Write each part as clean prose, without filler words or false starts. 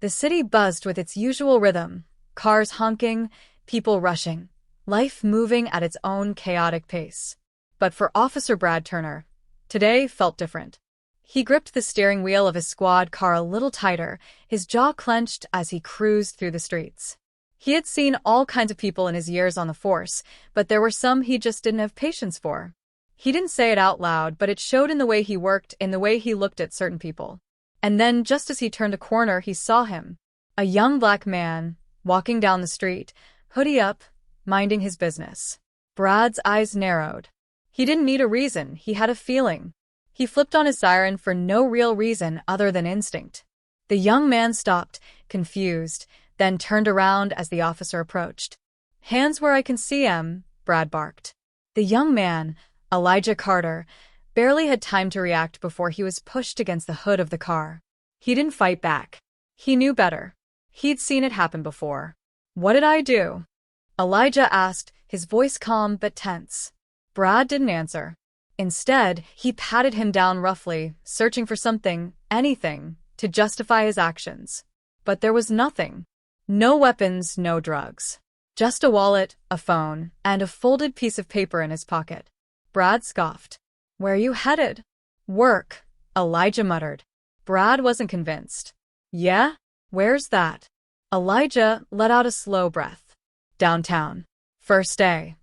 The city buzzed with its usual rhythm, cars honking, people rushing, life moving at its own chaotic pace. But for Officer Brad Turner, today felt different. He gripped the steering wheel of his squad car a little tighter, his jaw clenched as he cruised through the streets. He had seen all kinds of people in his years on the force, but there were some he just didn't have patience for. He didn't say it out loud, but it showed in the way he worked, in the way he looked at certain people. And then, just as he turned a corner, he saw him. A young black man, walking down the street, hoodie up, minding his business. Brad's eyes narrowed. He didn't need a reason, he had a feeling. He flipped on his siren for no real reason other than instinct. The young man stopped, confused, then turned around as the officer approached. "Hands where I can see 'em," Brad barked. The young man, Elijah Carter, barely had time to react before he was pushed against the hood of the car. He didn't fight back. He knew better. He'd seen it happen before. "What did I do?" Elijah asked, his voice calm but tense. Brad didn't answer. Instead, he patted him down roughly, searching for something, anything, to justify his actions. But there was nothing. No weapons, no drugs. Just a wallet, a phone, and a folded piece of paper in his pocket. Brad scoffed. "Where are you headed?" "Work," Elijah muttered. Brad wasn't convinced. "Yeah? Where's that?" Elijah let out a slow breath. "Downtown. First day."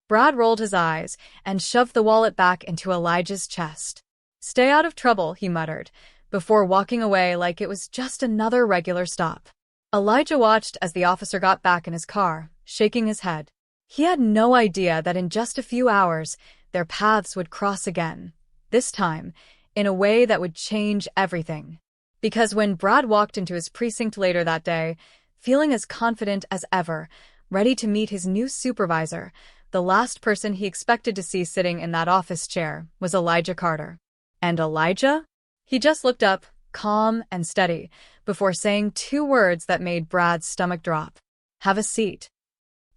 Brad rolled his eyes and shoved the wallet back into Elijah's chest. "Stay out of trouble," he muttered, before walking away like it was just another regular stop. Elijah watched as the officer got back in his car, shaking his head. He had no idea that in just a few hours, their paths would cross again, this time, in a way that would change everything. Because when Brad walked into his precinct later that day, feeling as confident as ever, ready to meet his new supervisor, the last person he expected to see sitting in that office chair was Elijah Carter. And Elijah? He just looked up, calm and steady, before saying two words that made Brad's stomach drop. "Have a seat."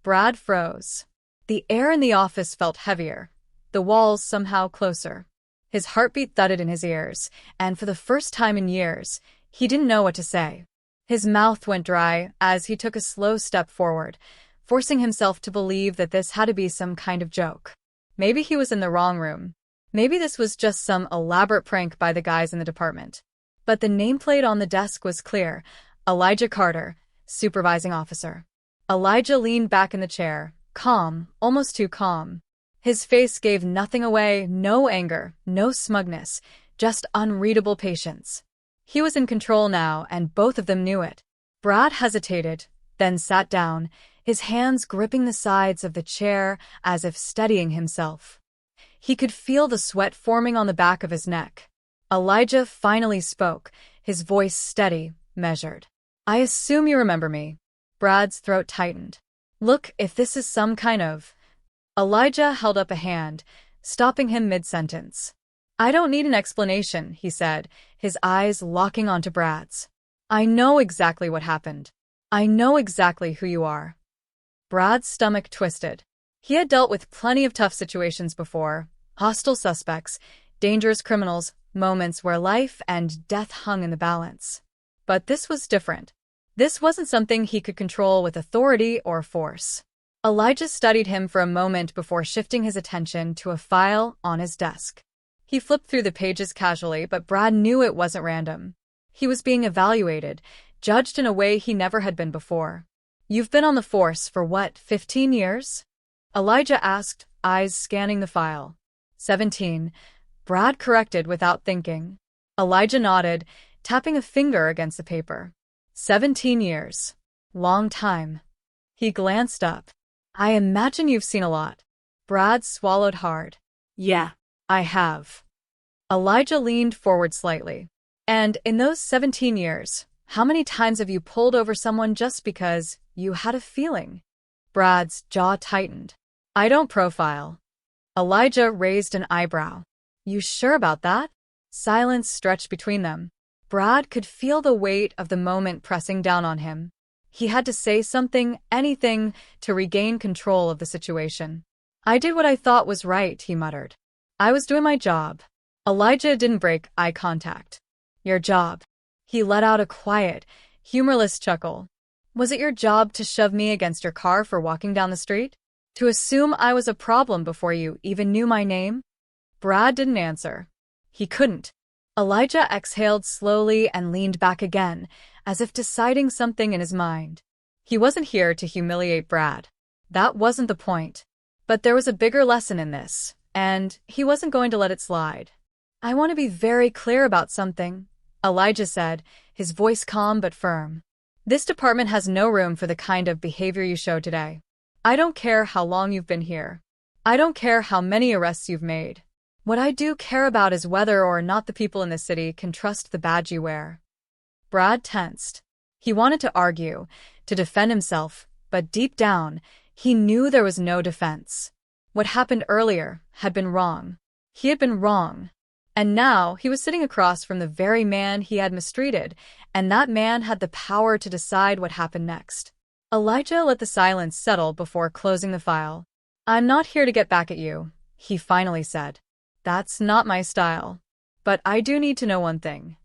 Brad froze. The air in the office felt heavier, the walls somehow closer. His heartbeat thudded in his ears, and for the first time in years, he didn't know what to say. His mouth went dry as he took a slow step forward, forcing himself to believe that this had to be some kind of joke. Maybe he was in the wrong room. Maybe this was just some elaborate prank by the guys in the department. But the nameplate on the desk was clear: Elijah Carter, supervising officer. Elijah leaned back in the chair, calm, almost too calm. His face gave nothing away, no anger, no smugness, just unreadable patience. He was in control now, and both of them knew it. Brad hesitated, then sat down, his hands gripping the sides of the chair as if steadying himself. He could feel the sweat forming on the back of his neck. Elijah finally spoke, his voice steady, measured. "I assume you remember me." Brad's throat tightened. "Look, if this is some kind of..." Elijah held up a hand, stopping him mid-sentence. "I don't need an explanation," he said, his eyes locking onto Brad's. "I know exactly what happened. I know exactly who you are." Brad's stomach twisted. He had dealt with plenty of tough situations before, hostile suspects, dangerous criminals, moments where life and death hung in the balance. But this was different. This wasn't something he could control with authority or force. Elijah studied him for a moment before shifting his attention to a file on his desk. He flipped through the pages casually, but Brad knew it wasn't random. He was being evaluated, judged in a way he never had been before. "You've been on the force for what, 15 years?" Elijah asked, eyes scanning the file. 17, Brad corrected without thinking. Elijah nodded, tapping a finger against the paper. 17 years. Long time. He glanced up. "I imagine you've seen a lot." Brad swallowed hard. "Yeah, I have." Elijah leaned forward slightly. "And in those 17 years, how many times have you pulled over someone just because you had a feeling?" Brad's jaw tightened. "I don't profile." Elijah raised an eyebrow. "You sure about that?" Silence stretched between them. Brad could feel the weight of the moment pressing down on him. He had to say something, anything, to regain control of the situation. "I did what I thought was right," he muttered. "I was doing my job." Elijah didn't break eye contact. "Your job." He let out a quiet, Humorless chuckle. Was it your job to shove me against your car for walking down the street? To assume I was a problem before you even knew my name? Brad didn't answer. He couldn't. Elijah exhaled slowly and leaned back again, as if deciding something in his mind. He wasn't here to humiliate Brad. That wasn't the point. But there was a bigger lesson in this, and he wasn't going to let it slide. I want to be very clear about something, Elijah said, his voice calm but firm. This department has no room for the kind of behavior you showed today. I don't care how long you've been here. I don't care how many arrests you've made. What I do care about is whether or not the people in this city can trust the badge you wear. Brad tensed. He wanted to argue, to defend himself, but deep down, he knew there was no defense. What happened earlier had been wrong. He had been wrong. And now he was sitting across from the very man he had mistreated, and that man had the power to decide what happened next. Elijah let the silence settle before closing the file. I'm not here to get back at you, he finally said. That's not my style. But I do need to know one thing.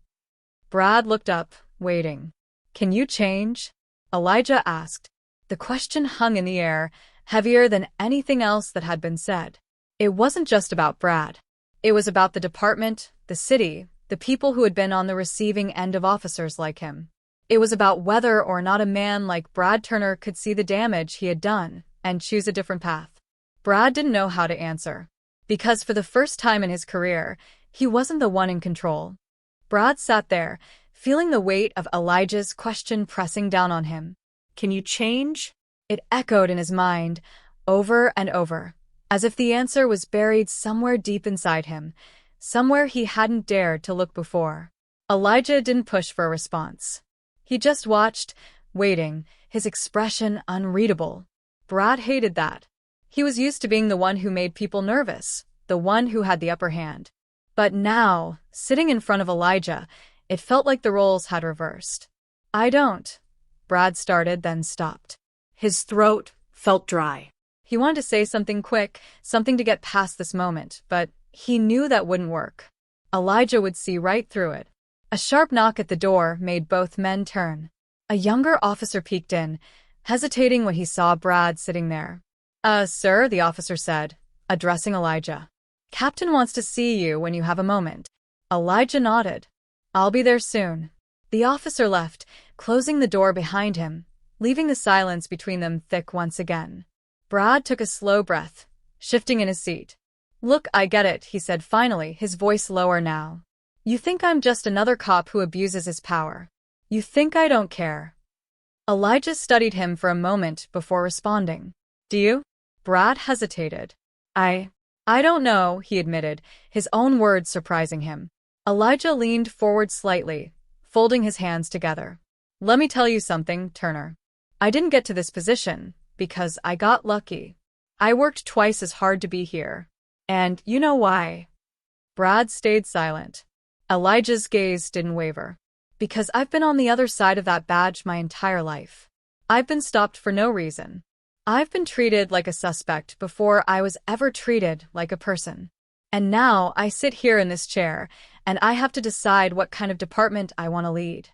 Brad looked up, waiting. Can you change? Elijah asked. The question hung in the air, heavier than anything else that had been said. It wasn't just about Brad. It was about the department, the city, the people who had been on the receiving end of officers like him. It was about whether or not a man like Brad Turner could see the damage he had done and choose a different path. Brad didn't know how to answer. Because for the first time in his career, he wasn't the one in control. Brad sat there, feeling the weight of Elijah's question pressing down on him. Can you change? It echoed in his mind, over and over, as if the answer was buried somewhere deep inside him, somewhere he hadn't dared to look before. Elijah didn't push for a response. He just watched, waiting, his expression unreadable. Brad hated that. He was used to being the one who made people nervous, the one who had the upper hand. But now, sitting in front of Elijah, it felt like the roles had reversed. I don't. Brad started, then stopped. His throat felt dry. He wanted to say something quick, something to get past this moment, but he knew that wouldn't work. Elijah would see right through it. A sharp knock at the door made both men turn. A younger officer peeked in, hesitating when he saw Brad sitting there. Sir, the officer said, addressing Elijah. Captain wants to see you when you have a moment. Elijah nodded. I'll be there soon. The officer left, closing the door behind him, leaving the silence between them thick once again. Brad took a slow breath, shifting in his seat. Look, I get it, he said finally, his voice lower now. You think I'm just another cop who abuses his power. You think I don't care. Elijah studied him for a moment before responding. Do you? Brad hesitated. I don't know, he admitted, his own words surprising him. Elijah leaned forward slightly, folding his hands together. Let me tell you something, Turner. I didn't get to this position because I got lucky. I worked twice as hard to be here. And you know why? Brad stayed silent. Elijah's gaze didn't waver. Because I've been on the other side of that badge my entire life. I've been stopped for no reason. I've been treated like a suspect before I was ever treated like a person. And now I sit here in this chair, and I have to decide what kind of department I want to lead.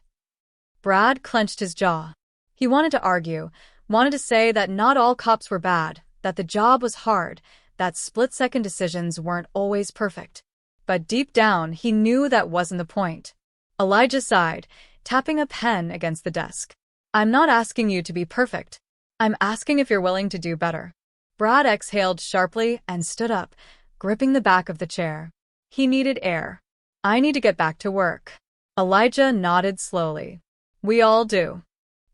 Brad clenched his jaw. He wanted to argue, wanted to say that not all cops were bad, that the job was hard, that split-second decisions weren't always perfect. But deep down, he knew that wasn't the point. Elijah sighed, tapping a pen against the desk. I'm not asking you to be perfect. I'm asking if you're willing to do better. Brad exhaled sharply and stood up, gripping the back of the chair. He needed air. I need to get back to work. Elijah nodded slowly. We all do.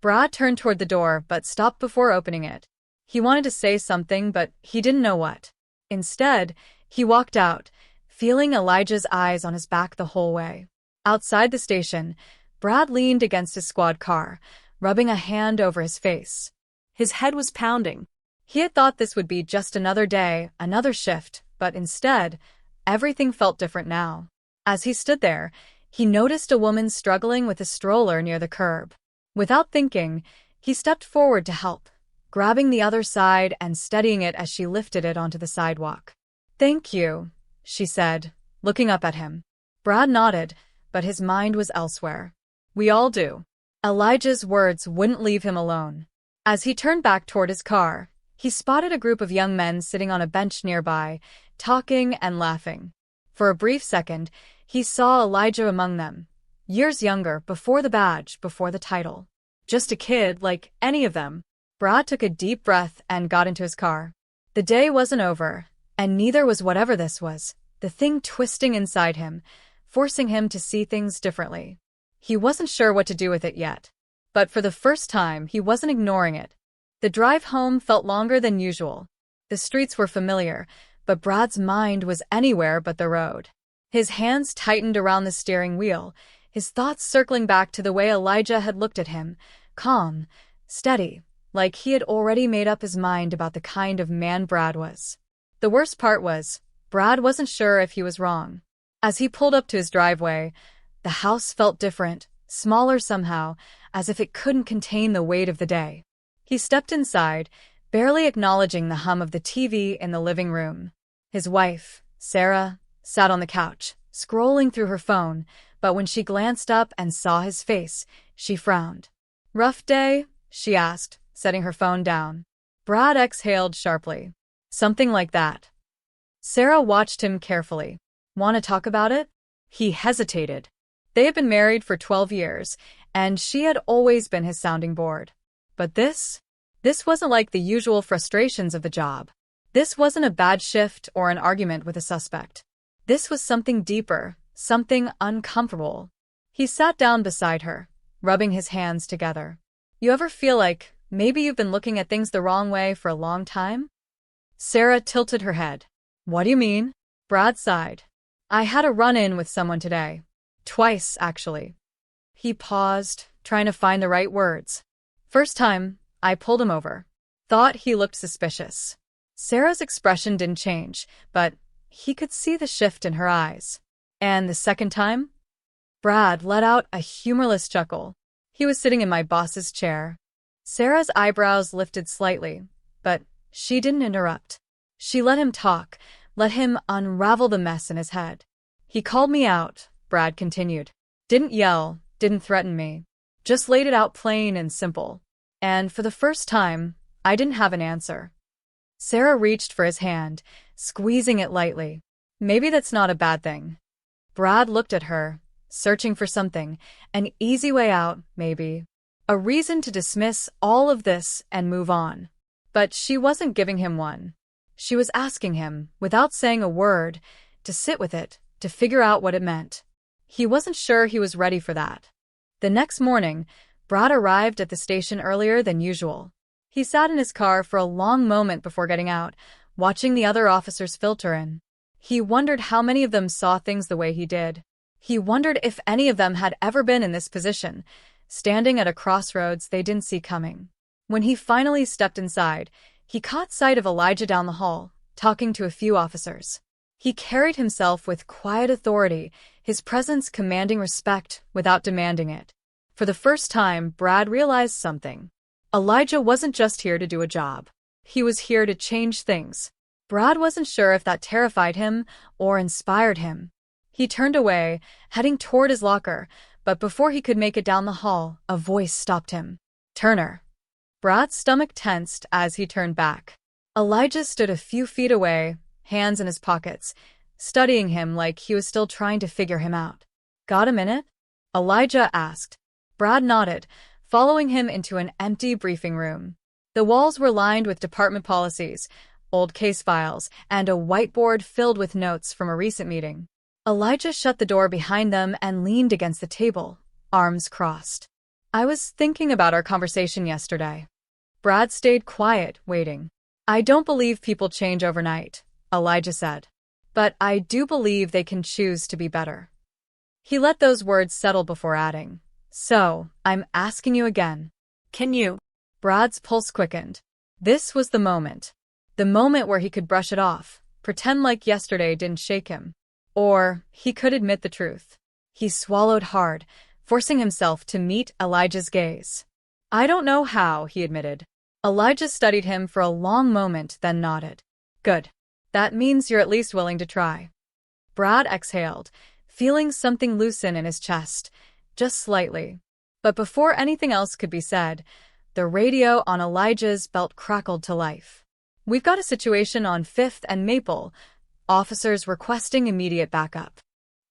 Brad turned toward the door but stopped before opening it. He wanted to say something, but he didn't know what. Instead, he walked out, feeling Elijah's eyes on his back the whole way. Outside the station, Brad leaned against his squad car, rubbing a hand over his face. His head was pounding. He had thought this would be just another day, another shift, but instead, everything felt different now. As he stood there, he noticed a woman struggling with a stroller near the curb. Without thinking, he stepped forward to help, grabbing the other side and steadying it as she lifted it onto the sidewalk. Thank you, she said, looking up at him. Brad nodded, but his mind was elsewhere. We all do. Elijah's words wouldn't leave him alone. As he turned back toward his car, he spotted a group of young men sitting on a bench nearby, talking and laughing. For a brief second, he saw Elijah among them. Years younger, before the badge, before the title. Just a kid like any of them. Brad took a deep breath and got into his car. The day wasn't over, and neither was whatever this was, the thing twisting inside him, forcing him to see things differently. He wasn't sure what to do with it yet. But for the first time, he wasn't ignoring it. The drive home felt longer than usual. The streets were familiar, but Brad's mind was anywhere but the road. His hands tightened around the steering wheel, his thoughts circling back to the way Elijah had looked at him, calm, steady, like he had already made up his mind about the kind of man Brad was. The worst part was, Brad wasn't sure if he was wrong. As he pulled up to his driveway, the house felt different, smaller somehow, as if it couldn't contain the weight of the day. He stepped inside, barely acknowledging the hum of the TV in the living room. His wife, Sarah, sat on the couch, scrolling through her phone, but when she glanced up and saw his face, she frowned. "Rough day?" she asked, setting her phone down. Brad exhaled sharply. "Something like that." Sarah watched him carefully. "Want to talk about it?" He hesitated. They had been married for 12 years, and she had always been his sounding board. But this wasn't like the usual frustrations of the job. This wasn't a bad shift or an argument with a suspect. This was something deeper, something uncomfortable. He sat down beside her, rubbing his hands together. "You ever feel like maybe you've been looking at things the wrong way for a long time?" Sarah tilted her head. "What do you mean?" Brad sighed. "I had a run-in with someone today. Twice, actually." He paused, trying to find the right words. "First time, I pulled him over. Thought he looked suspicious." Sarah's expression didn't change, but he could see the shift in her eyes. "And the second time?" Brad let out a humorless chuckle. "He was sitting in my boss's chair." Sarah's eyebrows lifted slightly, but she didn't interrupt. She let him talk, let him unravel the mess in his head. "He called me out," Brad continued. "Didn't yell, didn't threaten me. Just laid it out plain and simple. And for the first time, I didn't have an answer." Sarah reached for his hand, squeezing it lightly. "Maybe that's not a bad thing." Brad looked at her, searching for something, an easy way out, maybe. A reason to dismiss all of this and move on. But she wasn't giving him one. She was asking him, without saying a word, to sit with it, to figure out what it meant. He wasn't sure he was ready for that. The next morning, Brad arrived at the station earlier than usual. He sat in his car for a long moment before getting out, watching the other officers filter in. He wondered how many of them saw things the way he did. He wondered if any of them had ever been in this position, standing at a crossroads they didn't see coming. When he finally stepped inside, he caught sight of Elijah down the hall, talking to a few officers. He carried himself with quiet authority, his presence commanding respect without demanding it. For the first time, Brad realized something. Elijah wasn't just here to do a job. He was here to change things. Brad wasn't sure if that terrified him or inspired him. He turned away, heading toward his locker, but before he could make it down the hall, a voice stopped him. "Turner." Brad's stomach tensed as he turned back. Elijah stood a few feet away, hands in his pockets, studying him like he was still trying to figure him out. "Got a minute?" Elijah asked. Brad nodded, following him into an empty briefing room. The walls were lined with department policies, old case files, and a whiteboard filled with notes from a recent meeting. Elijah shut the door behind them and leaned against the table, arms crossed. "I was thinking about our conversation yesterday." Brad stayed quiet, waiting. "I don't believe people change overnight," Elijah said. "But I do believe they can choose to be better." He let those words settle before adding, "So, I'm asking you again. Can you?" Brad's pulse quickened. This was the moment. The moment where he could brush it off, pretend like yesterday didn't shake him. Or he could admit the truth. He swallowed hard, forcing himself to meet Elijah's gaze. "I don't know how," he admitted. Elijah studied him for a long moment, then nodded. "Good. That means you're at least willing to try." Brad exhaled, feeling something loosen in his chest, just slightly. But before anything else could be said, the radio on Elijah's belt crackled to life. "We've got a situation on 5th and Maple. Officers requesting immediate backup."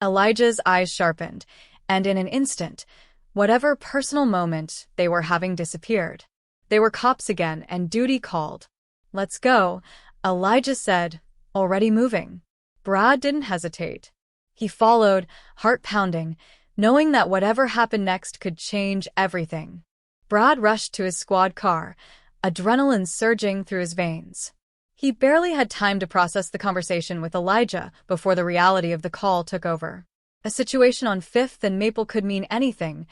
Elijah's eyes sharpened, and in an instant, whatever personal moment they were having disappeared. They were cops again, and duty called. "Let's go," Elijah said, already moving. Brad didn't hesitate. He followed, heart pounding, knowing that whatever happened next could change everything. Brad rushed to his squad car, adrenaline surging through his veins. He barely had time to process the conversation with Elijah before the reality of the call took over. A situation on 5th and Maple could mean anything: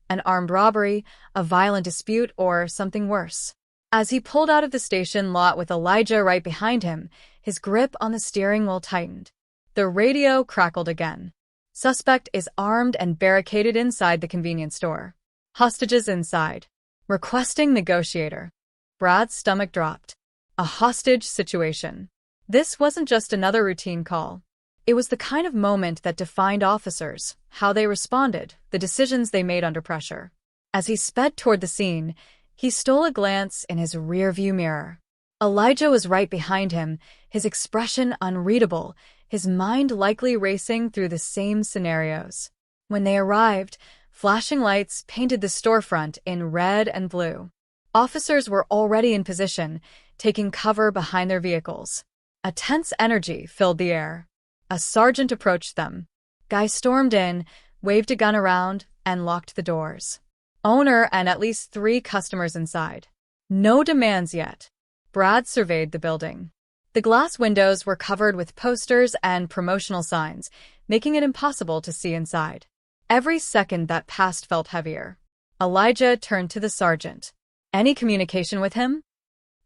an armed robbery, a violent dispute, or something worse. As he pulled out of the station lot with Elijah right behind him, his grip on the steering wheel tightened. The radio crackled again. "Suspect is armed and barricaded inside the convenience store. Hostages inside. Requesting negotiator." Brad's stomach dropped. A hostage situation. This wasn't just another routine call. It was the kind of moment that defined officers, how they responded, the decisions they made under pressure. As he sped toward the scene, he stole a glance in his rearview mirror. Elijah was right behind him, his expression unreadable, his mind likely racing through the same scenarios. When they arrived, flashing lights painted the storefront in red and blue. Officers were already in position, taking cover behind their vehicles. A tense energy filled the air. A sergeant approached them. Guy stormed in, waved a gun around, and locked the doors. Owner and at least 3 customers inside. No demands yet. Brad surveyed the building. The glass windows were covered with posters and promotional signs, making it impossible to see inside. Every second that passed felt heavier. Elijah turned to the sergeant. "Any communication with him?"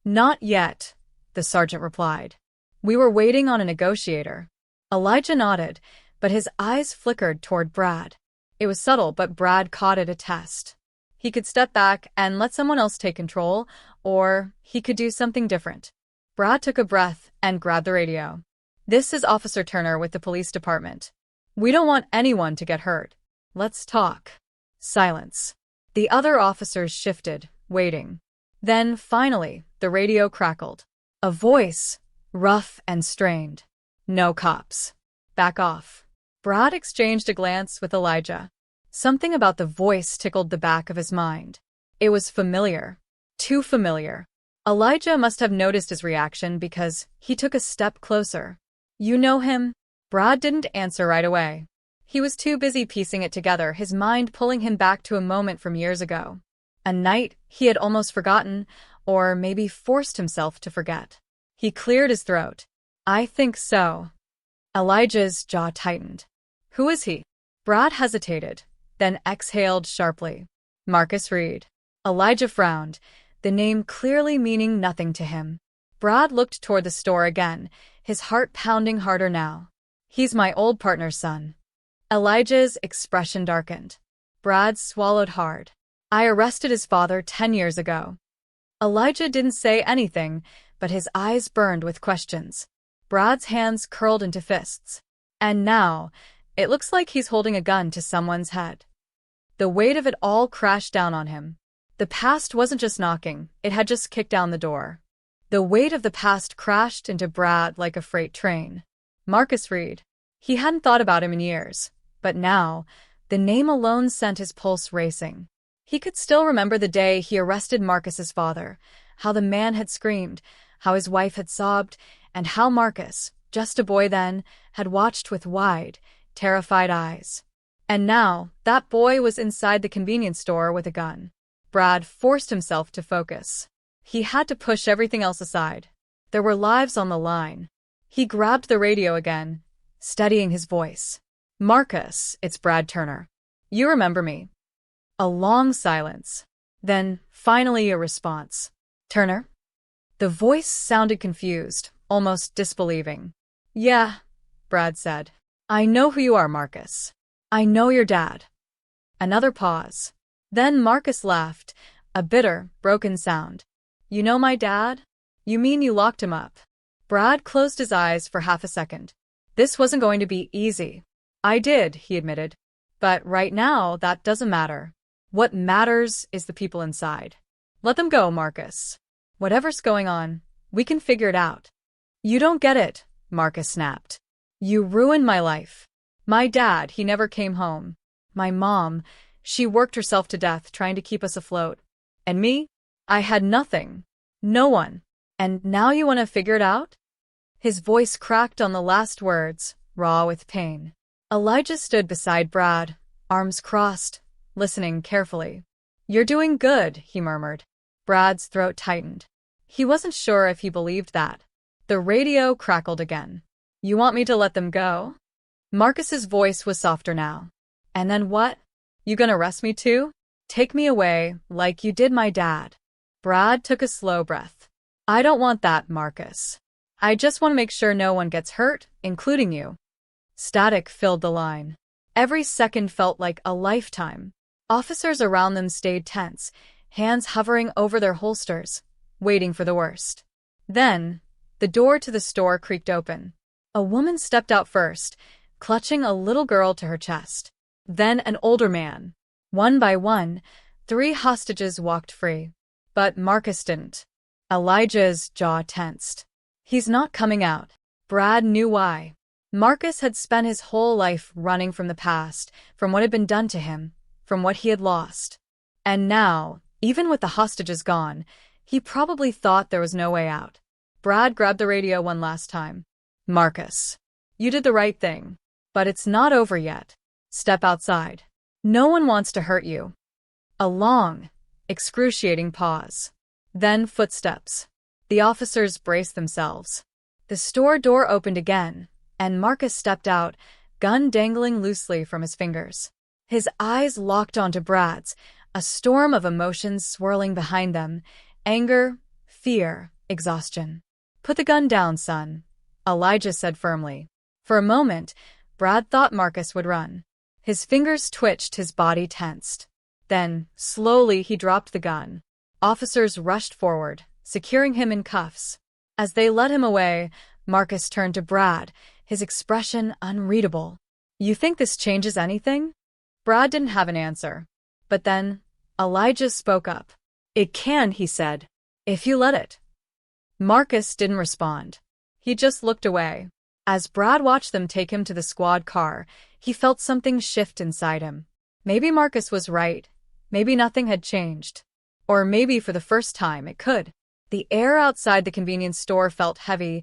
"Not yet," the sergeant replied. "We were waiting on a negotiator." Elijah nodded, but his eyes flickered toward Brad. It was subtle, but Brad caught it a test. He could step back and let someone else take control, or he could do something different. Brad took a breath and grabbed the radio. "This is Officer Turner with the police department. We don't want anyone to get hurt. Let's talk." Silence. The other officers shifted, waiting. Then, finally, the radio crackled. A voice, rough and strained. "No cops. Back off." Brad exchanged a glance with Elijah. Something about the voice tickled the back of his mind. It was familiar. Too familiar. Elijah must have noticed his reaction because he took a step closer. "You know him?" Brad didn't answer right away. He was too busy piecing it together, his mind pulling him back to a moment from years ago. A night he had almost forgotten, or maybe forced himself to forget. He cleared his throat. "I think so." Elijah's jaw tightened. "Who is he?" Brad hesitated, then exhaled sharply. "Marcus Reed." Elijah frowned, the name clearly meaning nothing to him. Brad looked toward the store again, his heart pounding harder now. "He's my old partner's son." Elijah's expression darkened. Brad swallowed hard. "I arrested his father 10 years ago." Elijah didn't say anything, but his eyes burned with questions. Brad's hands curled into fists. And now, it looks like he's holding a gun to someone's head. The weight of it all crashed down on him. The past wasn't just knocking, it had just kicked down the door. The weight of the past crashed into Brad like a freight train. Marcus Reed. He hadn't thought about him in years, but now, the name alone sent his pulse racing. He could still remember the day he arrested Marcus's father, how the man had screamed, how his wife had sobbed, and how Marcus, just a boy then, had watched with wide, terrified eyes. And now, that boy was inside the convenience store with a gun. Brad forced himself to focus. He had to push everything else aside. There were lives on the line. He grabbed the radio again, steadying his voice. "Marcus, it's Brad Turner. You remember me?" A long silence. Then, finally, a response. "Turner?" The voice sounded confused, almost disbelieving. "Yeah," Brad said. "I know who you are, Marcus. I know your dad." Another pause. Then Marcus laughed, a bitter, broken sound. "You know my dad? You mean you locked him up?" Brad closed his eyes for half a second. This wasn't going to be easy. "I did," he admitted. "But right now, that doesn't matter. What matters is the people inside. Let them go, Marcus. Whatever's going on, we can figure it out. You don't get it, Marcus snapped. You ruined my life. My dad, he never came home. My mom, she worked herself to death trying to keep us afloat. And me? I had nothing. No one. And now you want to figure it out? His voice cracked on the last words, raw with pain. Elijah stood beside Brad, arms crossed, listening carefully. You're doing good, he murmured. Brad's throat tightened. He wasn't sure if he believed that. The radio crackled again. You want me to let them go? Marcus's voice was softer now. And then what? You gonna arrest me too? Take me away, like you did my dad. Brad took a slow breath. I don't want that, Marcus. I just want to make sure no one gets hurt, including you. Static filled the line. Every second felt like a lifetime. Officers around them stayed tense, hands hovering over their holsters, waiting for the worst. Then, the door to the store creaked open. A woman stepped out first, clutching a little girl to her chest. Then an older man. One by one, 3 hostages walked free. But Marcus didn't. Elijah's jaw tensed. He's not coming out. Brad knew why. Marcus had spent his whole life running from the past, from what had been done to him, from what he had lost. And now, even with the hostages gone, he probably thought there was no way out. Brad grabbed the radio one last time. Marcus, you did the right thing. But it's not over yet. Step outside. No one wants to hurt you. A long, excruciating pause. Then footsteps. The officers braced themselves. The store door opened again, and Marcus stepped out, gun dangling loosely from his fingers. His eyes locked onto Brad's, a storm of emotions swirling behind them. Anger, fear, exhaustion. Put the gun down, son, Elijah said firmly. For a moment, Brad thought Marcus would run. His fingers twitched, his body tensed. Then, slowly, he dropped the gun. Officers rushed forward, securing him in cuffs. As they led him away, Marcus turned to Brad, his expression unreadable. You think this changes anything? Brad didn't have an answer. But then, Elijah spoke up. It can, he said, if you let it. Marcus didn't respond. He just looked away. As Brad watched them take him to the squad car, he felt something shift inside him. Maybe Marcus was right. Maybe nothing had changed. Or maybe for the first time it could. The air outside the convenience store felt heavy,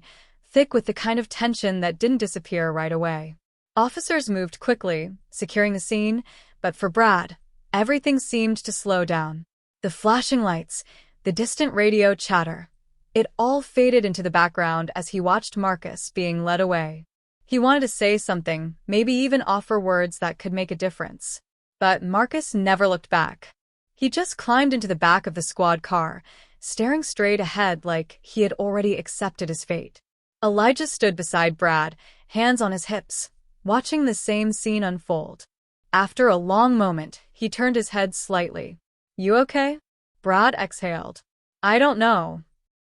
thick with the kind of tension that didn't disappear right away. Officers moved quickly, securing the scene, but for Brad, everything seemed to slow down. The flashing lights, the distant radio chatter, it all faded into the background as he watched Marcus being led away. He wanted to say something, maybe even offer words that could make a difference. But Marcus never looked back. He just climbed into the back of the squad car, staring straight ahead like he had already accepted his fate. Elijah stood beside Brad, hands on his hips, watching the same scene unfold. After a long moment, he turned his head slightly. You okay? Brad exhaled. I don't know.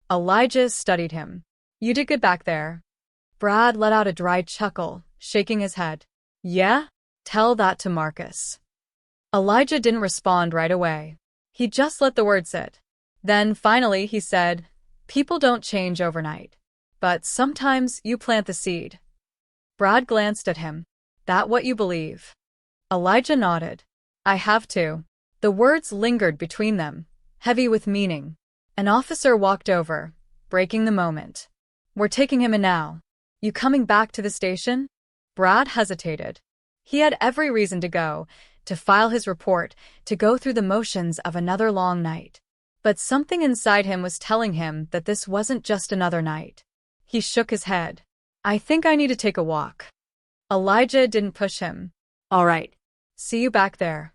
Elijah studied him. You did good back there. Brad let out a dry chuckle, shaking his head. Yeah? Tell that to Marcus. Elijah didn't respond right away. He just let the word sit. Then, finally, he said, people don't change overnight. But sometimes you plant the seed. Brad glanced at him. That what you believe? Elijah nodded. I have to. The words lingered between them, heavy with meaning. An officer walked over, breaking the moment. We're taking him in now. You coming back to the station? Brad hesitated. He had every reason to go, to file his report, to go through the motions of another long night. But something inside him was telling him that this wasn't just another night. He shook his head. I think I need to take a walk. Elijah didn't push him. All right. See you back there.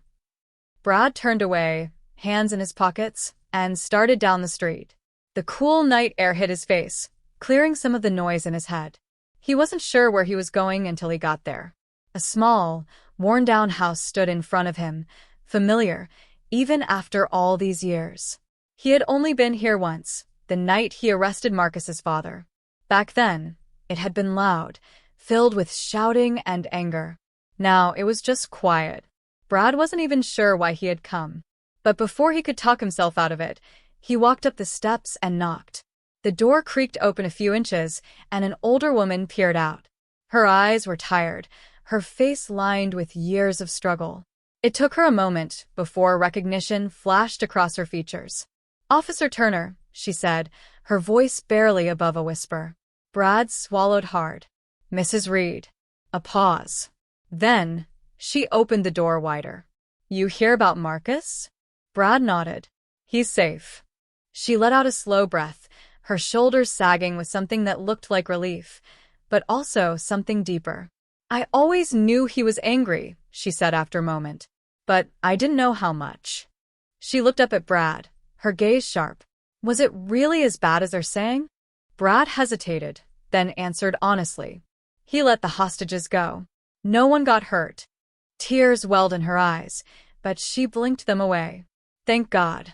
Brad turned away, hands in his pockets, and started down the street. The cool night air hit his face, clearing some of the noise in his head. He wasn't sure where he was going until he got there. A small, worn-down house stood in front of him, familiar, even after all these years. He had only been here once, the night he arrested Marcus's father. Back then, it had been loud, filled with shouting and anger. Now it was just quiet. Brad wasn't even sure why he had come. But before he could talk himself out of it, he walked up the steps and knocked. The door creaked open a few inches, and an older woman peered out. Her eyes were tired, her face lined with years of struggle. It took her a moment before recognition flashed across her features. "Officer Turner," she said, her voice barely above a whisper. Brad swallowed hard. "Mrs. Reed." A pause. Then, she opened the door wider. "You hear about Marcus?" Brad nodded. "He's safe." She let out a slow breath, her shoulders sagging with something that looked like relief, but also something deeper. "I always knew he was angry," she said after a moment, "but I didn't know how much." She looked up at Brad, her gaze sharp. "Was it really as bad as they're saying?" Brad hesitated, then answered honestly. "He let the hostages go. No one got hurt." Tears welled in her eyes, but she blinked them away. "Thank God."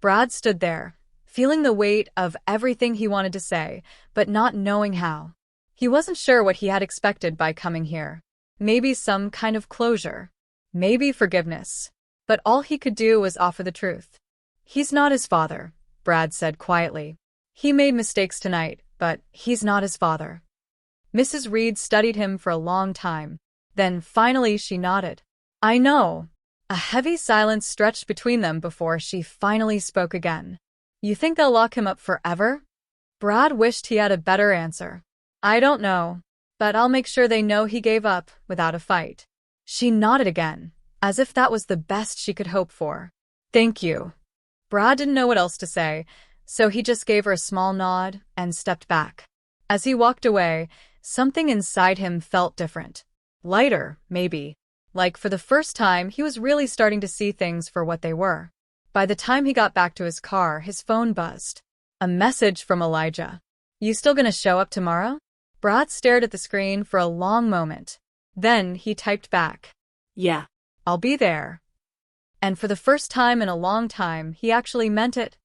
Brad stood there, feeling the weight of everything he wanted to say, but not knowing how. He wasn't sure what he had expected by coming here. Maybe some kind of closure. Maybe forgiveness. But all he could do was offer the truth. "He's not his father," Brad said quietly. "He made mistakes tonight, but he's not his father." Mrs. Reed studied him for a long time. Then finally she nodded. "I know." A heavy silence stretched between them before she finally spoke again. "You think they'll lock him up forever?" Brad wished he had a better answer. "I don't know, but I'll make sure they know he gave up without a fight." She nodded again, as if that was the best she could hope for. "Thank you." Brad didn't know what else to say, so he just gave her a small nod and stepped back. As he walked away, something inside him felt different. Lighter, maybe. Like for the first time, he was really starting to see things for what they were. By the time he got back to his car, his phone buzzed. A message from Elijah. "You still gonna show up tomorrow?" Brad stared at the screen for a long moment. Then he typed back, "Yeah, I'll be there." And for the first time in a long time, he actually meant it.